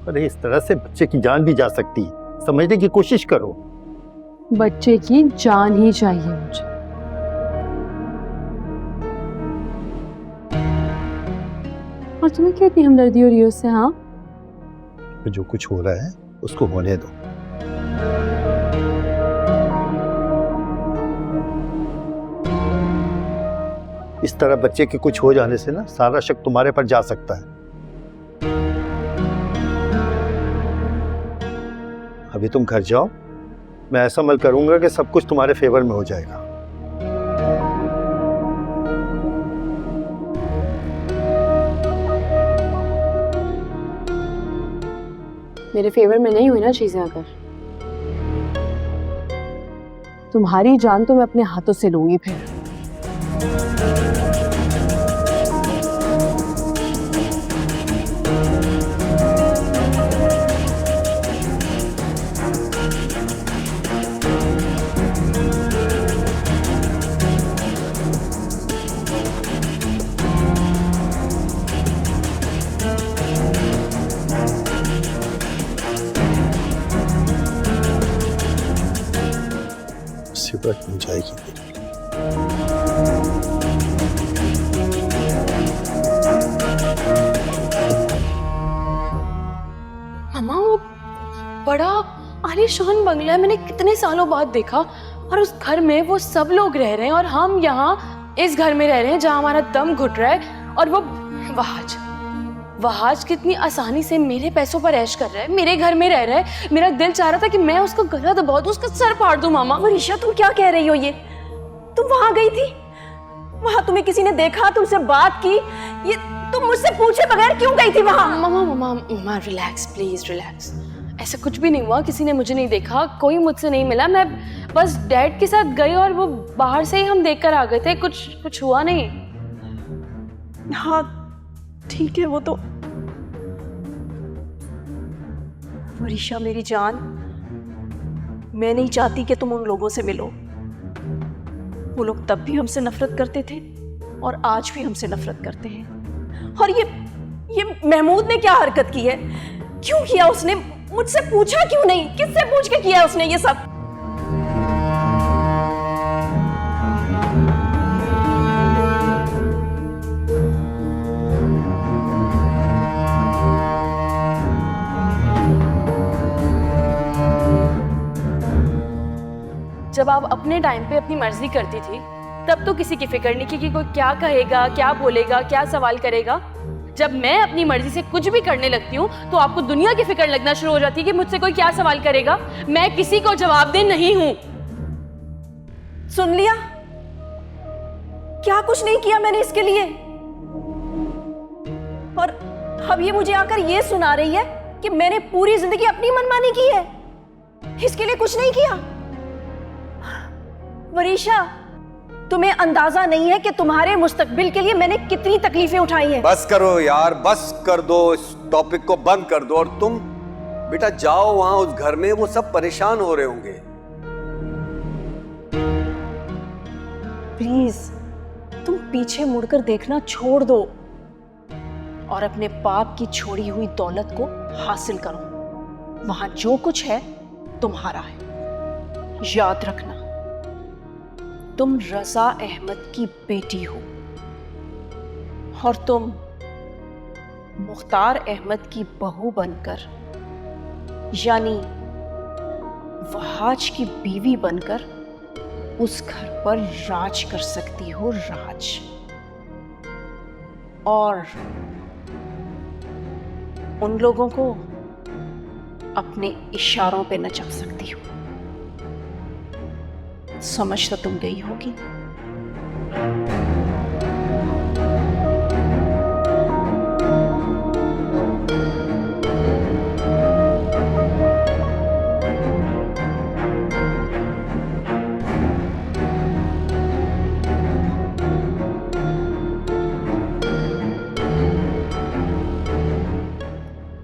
अरे इस तरह से बच्चे की जान भी जा सकती है, समझने की कोशिश करो। बच्चे की जान ही चाहिए मुझे। और तुम्हें क्या इतनी हमदर्दी हो रही है उससे? हाँ, जो कुछ हो रहा है उसको होने दो। इस तरह बच्चे के कुछ हो जाने से ना सारा शक तुम्हारे पर जा सकता है। अभी तुम घर जाओ, मैं ऐसा अमल करूंगा कि सब कुछ तुम्हारे फेवर में हो जाएगा। मेरे फेवर में नहीं हुई ना चीजें, अगर तुम्हारी जान तो मैं अपने हाथों से लूंगी फिर। मुसीबत हो जाएगी। मामा वो बड़ा आलीशान बंगला है, मैंने कितने सालों बाद देखा। और उस घर में वो सब लोग रह रहे हैं और हम यहाँ इस घर में रह रहे हैं जहाँ हमारा दम घुट रहा है। और वो वहाज कितनी आसानी से मेरे पैसों पर ऐश कर रहा है, मेरे घर में रह रहा है। मेरा दिल चाह रहा था कि मैं उसका गला दबा दूं, उसका सर फाड़ दूं। मामा वरीशा, तुम क्या कह रही हो? ये तुम वहां गई थी? वहां तुम्हें किसी ने देखा, तुमसे बात की? ये तुम मुझसे पूछे बगैर क्यों गई थी वहां? मामा रिलैक्स, प्लीज रिलैक्स। ऐसा कुछ भी नहीं हुआ, किसी ने मुझे नहीं देखा, कोई मुझसे नहीं मिला। मैं बस डैड के साथ गई और वो बाहर से ही हम देख कर आ गए थे। कुछ हुआ नहीं। हाँ ठीक है। वो तो वरीशा मेरी जान, मैं नहीं चाहती कि तुम उन लोगों से मिलो। वो लोग तब भी हमसे नफरत करते थे और आज भी हमसे नफरत करते हैं। और ये महमूद ने क्या हरकत की है? क्यों किया उसने? मुझसे पूछा क्यों नहीं? किससे पूछ के किया उसने ये सब? जब आप अपने टाइम पे अपनी मर्जी करती थी तब तो किसी की फिक्र नहीं कि कोई क्या कहेगा, क्या बोलेगा, क्या सवाल करेगा। जब मैं अपनी मर्जी से कुछ भी करने लगती हूँ तो आपको दुनिया की फिक्र लगना शुरू हो जाती है कि मुझसे कोई क्या सवाल करेगा। मैं किसी को जवाबदेह नहीं हूं। सुन लिया? क्या कुछ नहीं किया मैंने इसके लिए? और अब ये मुझे आकर ये सुना रही है कि मैंने पूरी जिंदगी अपनी मनमानी की है, इसके लिए कुछ नहीं किया। वरीशा, तुम्हें अंदाजा नहीं है कि तुम्हारे मुस्तकबिल के लिए मैंने कितनी तकलीफें उठाई हैं। बस करो यार, बस कर दो, इस टॉपिक को बंद कर दो। और तुम बेटा जाओ वहां उस घर में, वो सब परेशान हो रहे होंगे। प्लीज तुम पीछे मुड़कर देखना छोड़ दो और अपने बाप की छोड़ी हुई दौलत को हासिल करो। वहां जो कुछ है तुम्हारा है। याद रखना, तुम रजा अहमद की बेटी हो और तुम मुख्तार अहमद की बहू बनकर, यानी वहाज की बीवी बनकर उस घर पर राज कर सकती हो, राज। और उन लोगों को अपने इशारों पे नचा सकती हो। समझ तो तुम गई होगी।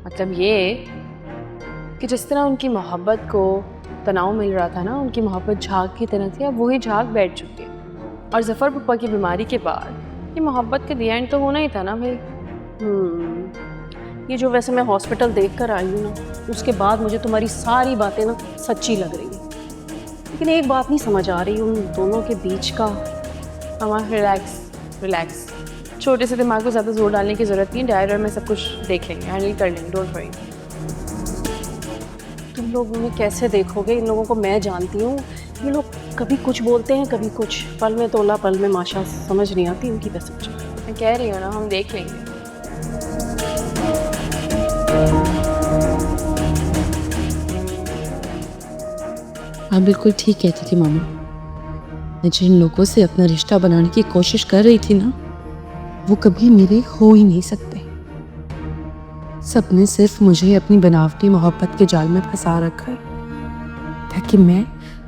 मतलब ये कि जिस तरह उनकी मोहब्बत को तनाव मिल रहा था ना, उनकी मोहब्बत झाग की तरह थी, अब वही झाग बैठ चुकी है। और जफर पप्पा की बीमारी के बाद ये मोहब्बत के दी एंड तो होना ही था ना भाई। ये जो वैसे मैं हॉस्पिटल देख कर आई हूँ ना, उसके बाद मुझे तुम्हारी सारी बातें ना सच्ची लग रही हैं। लेकिन एक बात नहीं समझ आ रही उन दोनों के बीच का। मामा रिलैक्स रिलैक्स, छोटे से दिमाग को ज़्यादा जोर डालने की ज़रूरत नहीं। डैड और मैं सब कुछ देख लेंगे, हैंडल कर लेंगे, डोंट वरी। तुम लोग उन्हें कैसे देखोगे? इन लोगों को मैं जानती हूँ, ये लोग कभी कुछ बोलते हैं कभी कुछ, पल में तोला पल में माशा, समझ नहीं आती उनकी बस। मैं कह रही हूँ ना, हम देख लेंगे। आप बिल्कुल ठीक कहती थी मामा। मैं जिन लोगों से अपना रिश्ता बनाने की कोशिश कर रही थी ना, वो कभी मेरे हो ही नहीं सकते। सबने सिर्फ मुझे अपनी बनावटी मोहब्बत के जाल में फंसा रखा है, ताकि मैं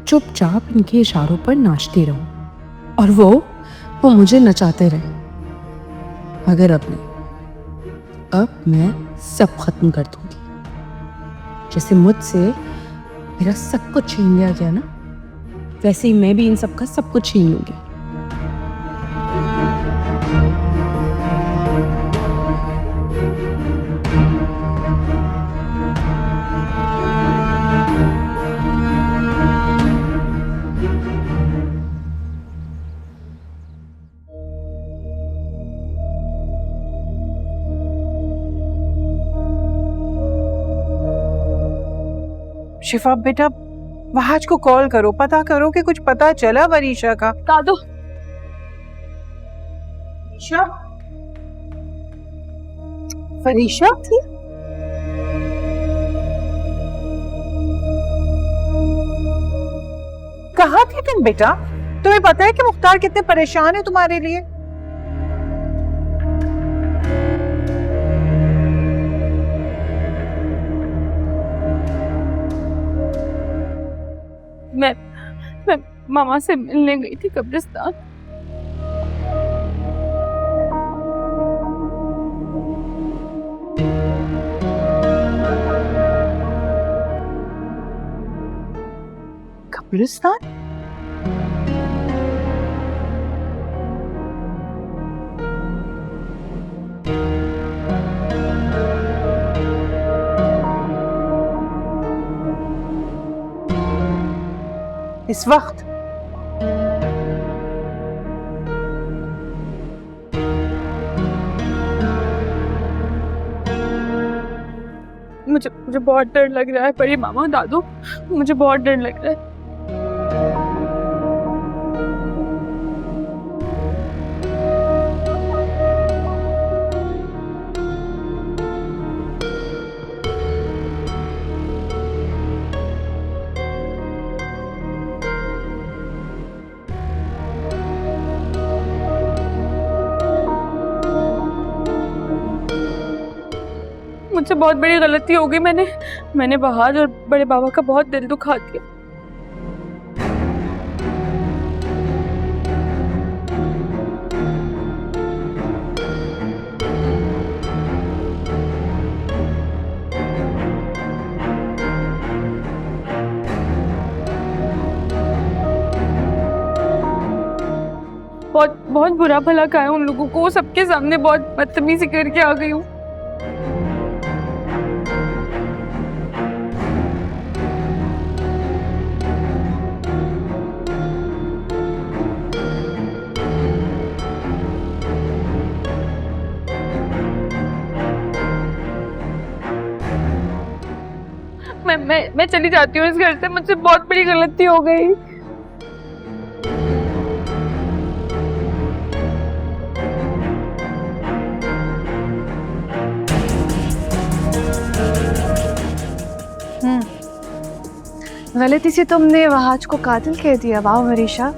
चुपचाप इनके इशारों पर नाचती रहूं और वो मुझे नचाते रहे। मगर अब मैं सब खत्म कर दूंगी। जैसे मुझसे मेरा सब कुछ छीन लिया गया ना, वैसे ही मैं भी इन सब का सब कुछ छीन लूंगी। शिफा बेटा, वहाज को कॉल करो, पता करो कि कुछ पता चला वरीशा का। दादू, वरीशा थी? कहाँ थी तुम बेटा? तुम्हें पता है कि मुख्तार कितने परेशान है तुम्हारे लिए? मैं मामा से मिलने गई थी कब्रिस्तान। कब्रिस्तान? इस वक्त? मुझे बहुत डर लग रहा है परी मामा, दादू, मुझे बहुत डर लग रहा है। मुझसे बहुत बड़ी गलती हो गई। मैंने बहार और बड़े बाबा का बहुत दिल दुखा दिया। बहुत बुरा भला कहा है उन लोगों को, सबके सामने बहुत बदतमीजी करके आ गई हूँ। मैं चली जाती हूँ इस घर से, मुझसे बहुत बड़ी गलती हो गई। गलती से तुमने वहाज को कातिल कह दिया। वाह वरीशा।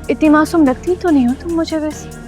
इतनी मासूम लगती तो नहीं हो तुम मुझे वैसे।